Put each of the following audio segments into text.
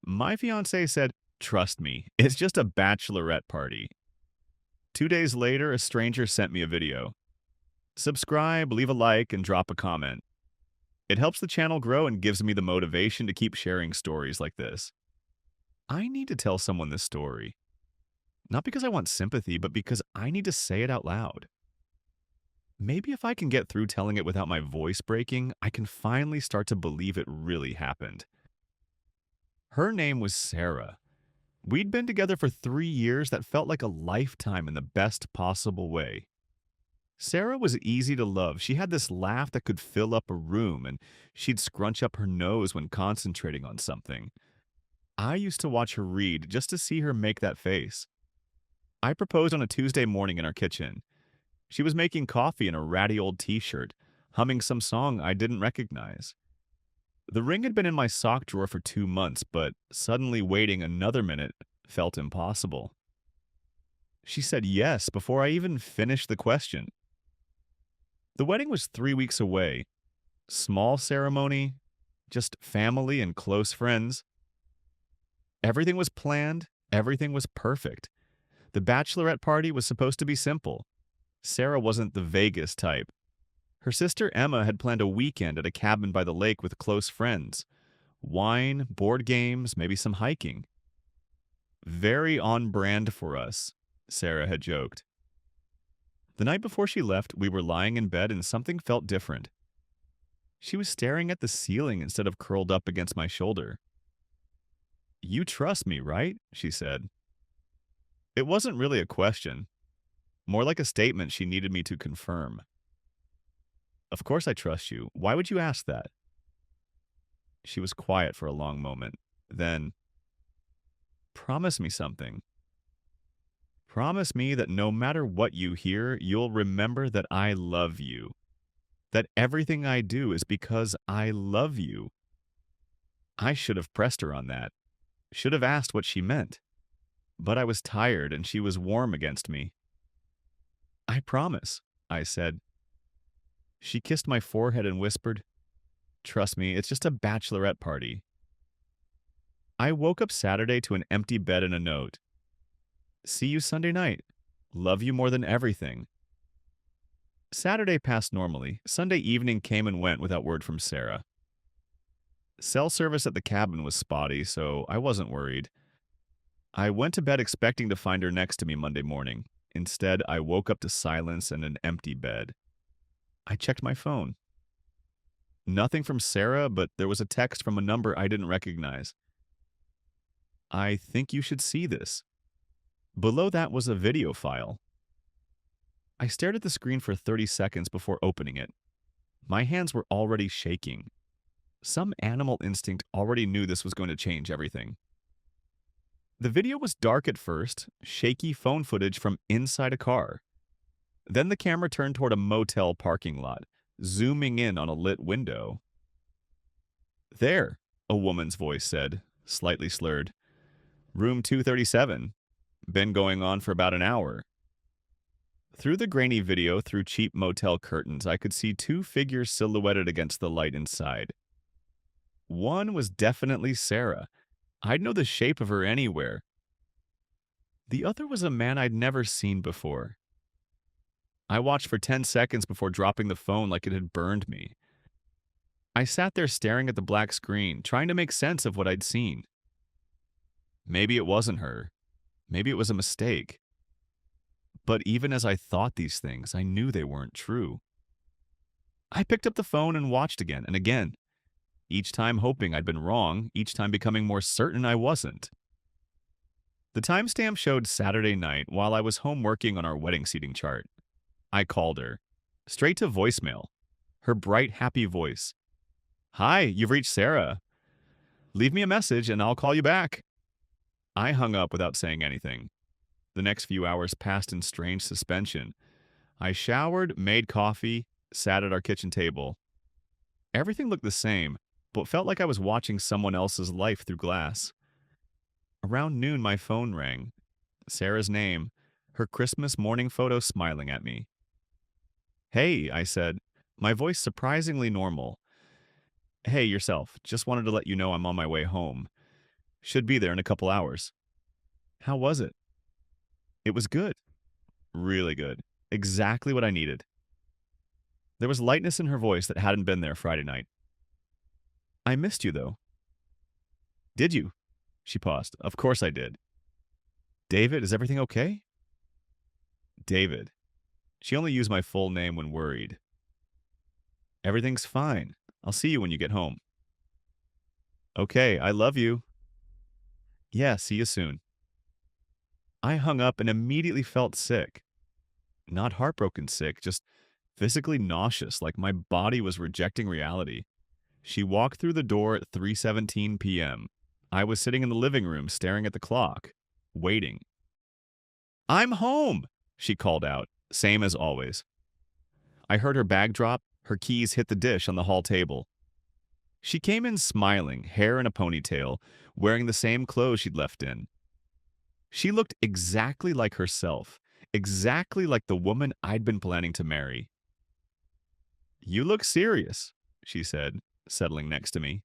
My fiancé said, "Trust me, it's just a bachelorette party." 2 days later, a stranger sent me a video. Subscribe, leave a like, and drop a comment. It helps the channel grow and gives me the motivation to keep sharing stories like this. I need to tell someone this story. Not because I want sympathy, but because I need to say it out loud. Maybe if I can get through telling it without my voice breaking, I can finally start to believe it really happened. Her name was Sarah. We'd been together for 3 years that felt like a lifetime in the best possible way. Sarah was easy to love. She had this laugh that could fill up a room, and she'd scrunch up her nose when concentrating on something. I used to watch her read just to see her make that face. I proposed on a Tuesday morning in our kitchen. She was making coffee in a ratty old t-shirt, humming some song I didn't recognize. The ring had been in my sock drawer for 2 months, but suddenly waiting another minute felt impossible. She said yes before I even finished the question. The wedding was 3 weeks away. Small ceremony, just family and close friends. Everything was planned, everything was perfect. The bachelorette party was supposed to be simple. Sarah wasn't the Vegas type. Her sister Emma had planned a weekend at a cabin by the lake with close friends. Wine, board games, maybe some hiking. Very on brand for us, Sarah had joked. The night before she left, we were lying in bed and something felt different. She was staring at the ceiling instead of curled up against my shoulder. "You trust me, right?" she said. It wasn't really a question, more like a statement she needed me to confirm. "Of course I trust you. Why would you ask that?" She was quiet for a long moment. Then, "Promise me something. Promise me that no matter what you hear, you'll remember that I love you. That everything I do is because I love you." I should have pressed her on that. Should have asked what she meant. But I was tired and she was warm against me. "I promise," I said. She kissed my forehead and whispered, "Trust me, it's just a bachelorette party." I woke up Saturday to an empty bed and a note. "See you Sunday night. Love you more than everything." Saturday passed normally. Sunday evening came and went without word from Sarah. Cell service at the cabin was spotty, so I wasn't worried. I went to bed expecting to find her next to me Monday morning. Instead, I woke up to silence and an empty bed. I checked my phone. Nothing from Sarah, but there was a text from a number I didn't recognize. "I think you should see this." Below that was a video file. I stared at the screen for 30 seconds before opening it. My hands were already shaking. Some animal instinct already knew this was going to change everything. The video was dark at first, shaky phone footage from inside a car. Then the camera turned toward a motel parking lot, zooming in on a lit window. "There," a woman's voice said, slightly slurred. "Room 237. Been going on for about an hour." Through the grainy video, through cheap motel curtains, I could see two figures silhouetted against the light inside. One was definitely Sarah. I'd know the shape of her anywhere. The other was a man I'd never seen before. I watched for 10 seconds before dropping the phone like it had burned me. I sat there staring at the black screen, trying to make sense of what I'd seen. Maybe it wasn't her. Maybe it was a mistake. But even as I thought these things, I knew they weren't true. I picked up the phone and watched again and again, each time hoping I'd been wrong, each time becoming more certain I wasn't. The timestamp showed Saturday night while I was home working on our wedding seating chart. I called her. Straight to voicemail. Her bright, happy voice. "Hi, you've reached Sarah. Leave me a message and I'll call you back." I hung up without saying anything. The next few hours passed in strange suspension. I showered, made coffee, sat at our kitchen table. Everything looked the same, but felt like I was watching someone else's life through glass. Around noon, my phone rang. Sarah's name, her Christmas morning photo smiling at me. "Hey," I said, my voice surprisingly normal. "Hey, yourself. Just wanted to let you know I'm on my way home." Should be there in a couple hours. How was it? It was good. Really good. Exactly what I needed. There was lightness in her voice that hadn't been there Friday night. I missed you, though. Did you? She paused. Of course I did. David, is everything okay? David. She only used my full name when worried. Everything's fine. I'll see you when you get home. Okay, I love you. Yeah, see you soon. I hung up and immediately felt sick. Not heartbroken sick, just physically nauseous, like my body was rejecting reality. She walked through the door at 3:17 p.m. I was sitting in the living room staring at the clock, waiting. I'm home, she called out, same as always. I heard her bag drop, her keys hit the dish on the hall table. She came in smiling, hair in a ponytail, wearing the same clothes she'd left in. She looked exactly like herself, exactly like the woman I'd been planning to marry. You look serious, she said, settling next to me.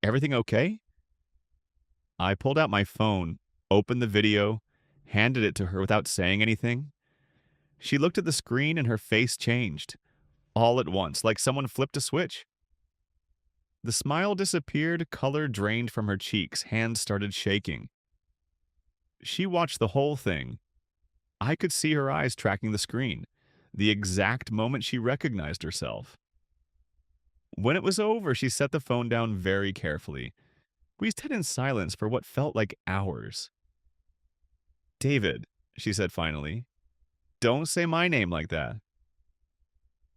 Everything okay? I pulled out my phone, opened the video, handed it to her without saying anything. She looked at the screen and her face changed, all at once, like someone flipped a switch. The smile disappeared, color drained from her cheeks, hands started shaking. She watched the whole thing. I could see her eyes tracking the screen, the exact moment she recognized herself. When it was over, she set the phone down very carefully. We sat in silence for what felt like hours. David, she said finally, don't say my name like that.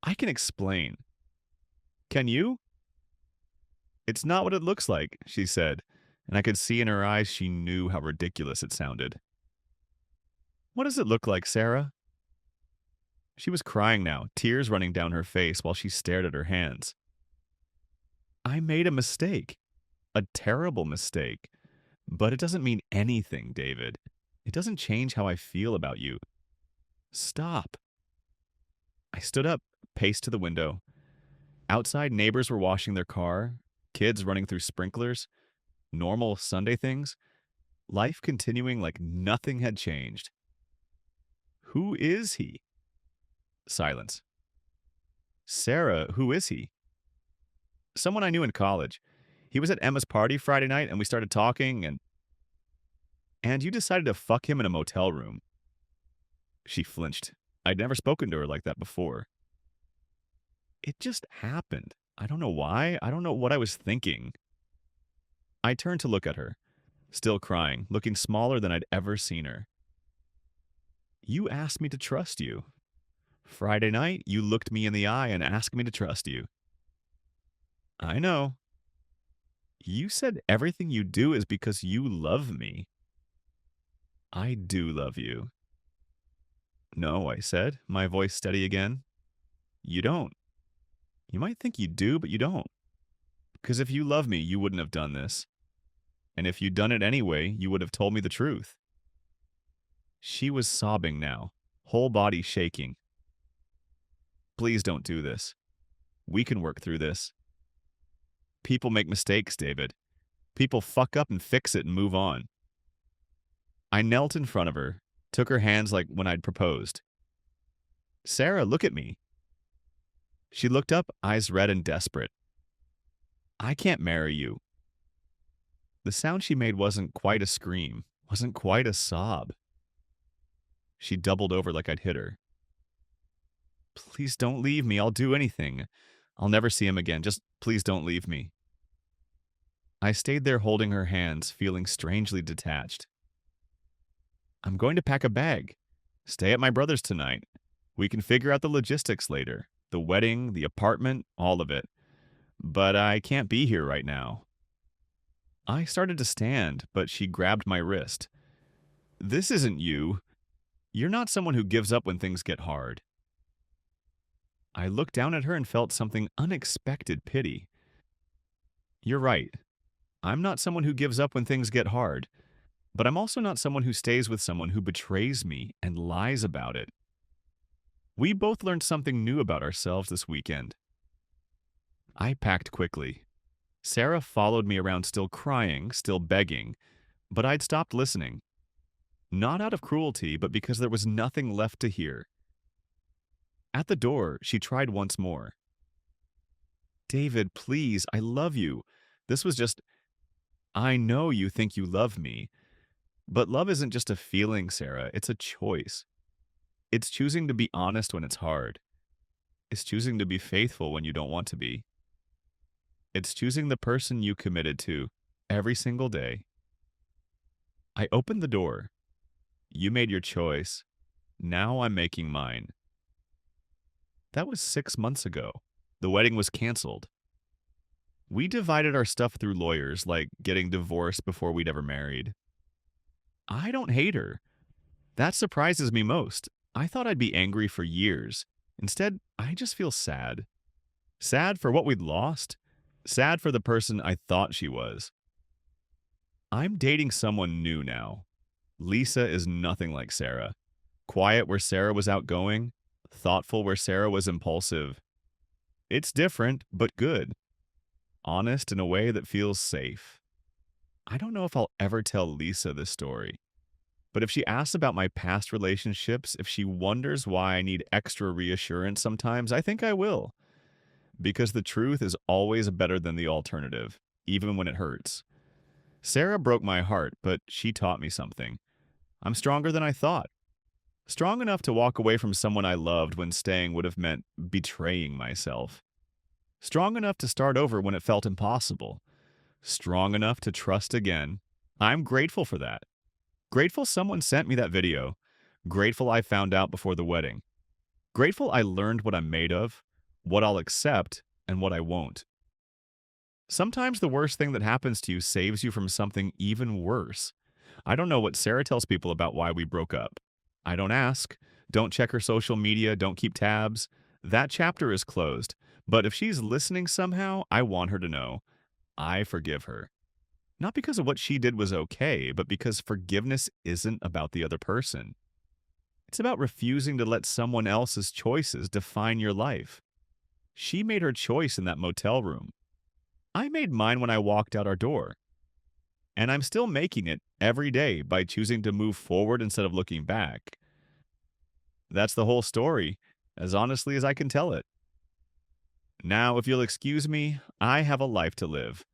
I can explain. Can you? It's not what it looks like, she said, and I could see in her eyes she knew how ridiculous it sounded. What does it look like, Sarah? She was crying now, tears running down her face while she stared at her hands. I made a mistake. A terrible mistake. But it doesn't mean anything, David. It doesn't change how I feel about you. Stop. I stood up, paced to the window. Outside, neighbors were washing their car, kids running through sprinklers, normal Sunday things, life continuing like nothing had changed. Who is he? Silence. Sarah, who is he? Someone I knew in college. He was at Emma's party Friday night and we started talking and you decided to fuck him in a motel room. She flinched. I'd never spoken to her like that before. It just happened. I don't know why. I don't know what I was thinking. I turned to look at her, still crying, looking smaller than I'd ever seen her. You asked me to trust you. Friday night, you looked me in the eye and asked me to trust you. I know. You said everything you do is because you love me. I do love you. No, I said, my voice steady again. You don't. You might think you do, but you don't. Because if you love me, you wouldn't have done this. And if you'd done it anyway, you would have told me the truth. She was sobbing now, whole body shaking. Please don't do this. We can work through this. People make mistakes, David. People fuck up and fix it and move on. I knelt in front of her, took her hands like when I'd proposed. Sarah, look at me. She looked up, eyes red and desperate. I can't marry you. The sound she made wasn't quite a scream, wasn't quite a sob. She doubled over like I'd hit her. Please don't leave me. I'll do anything. I'll never see him again. Just please don't leave me. I stayed there holding her hands, feeling strangely detached. I'm going to pack a bag. Stay at my brother's tonight. We can figure out the logistics later. The wedding, the apartment, all of it. But I can't be here right now. I started to stand, but she grabbed my wrist. This isn't you. You're not someone who gives up when things get hard. I looked down at her and felt something unexpected pity. You're right. I'm not someone who gives up when things get hard, but I'm also not someone who stays with someone who betrays me and lies about it. We both learned something new about ourselves this weekend. I packed quickly. Sarah followed me around, still crying, still begging, but I'd stopped listening. Not out of cruelty, but because there was nothing left to hear. At the door, she tried once more. David, please, I love you. This was just, I know you think you love me, but love isn't just a feeling, Sarah. It's a choice. It's choosing to be honest when it's hard. It's choosing to be faithful when you don't want to be. It's choosing the person you committed to every single day. I opened the door. You made your choice. Now I'm making mine. That was 6 months ago. The wedding was canceled. We divided our stuff through lawyers, like getting divorced before we'd ever married. I don't hate her. That surprises me most. I thought I'd be angry for years. Instead, I just feel sad. Sad for what we'd lost. Sad for the person I thought she was. I'm dating someone new now. Lisa is nothing like Sarah. Quiet where Sarah was outgoing. Thoughtful where Sarah was impulsive. It's different, but good. Honest in a way that feels safe. I don't know if I'll ever tell Lisa this story. But if she asks about my past relationships, if she wonders why I need extra reassurance sometimes, I think I will. Because the truth is always better than the alternative, even when it hurts. Sarah broke my heart, but she taught me something. I'm stronger than I thought. Strong enough to walk away from someone I loved when staying would have meant betraying myself. Strong enough to start over when it felt impossible. Strong enough to trust again. I'm grateful for that. Grateful someone sent me that video. Grateful I found out before the wedding. Grateful I learned what I'm made of, what I'll accept, and what I won't. Sometimes the worst thing that happens to you saves you from something even worse. I don't know what Sarah tells people about why we broke up. I don't ask. Don't check her social media. Don't keep tabs. That chapter is closed. But if she's listening somehow, I want her to know. I forgive her. Not because of what she did was okay, but because forgiveness isn't about the other person. It's about refusing to let someone else's choices define your life. She made her choice in that motel room. I made mine when I walked out our door. And I'm still making it every day by choosing to move forward instead of looking back. That's the whole story, as honestly as I can tell it. Now, if you'll excuse me, I have a life to live.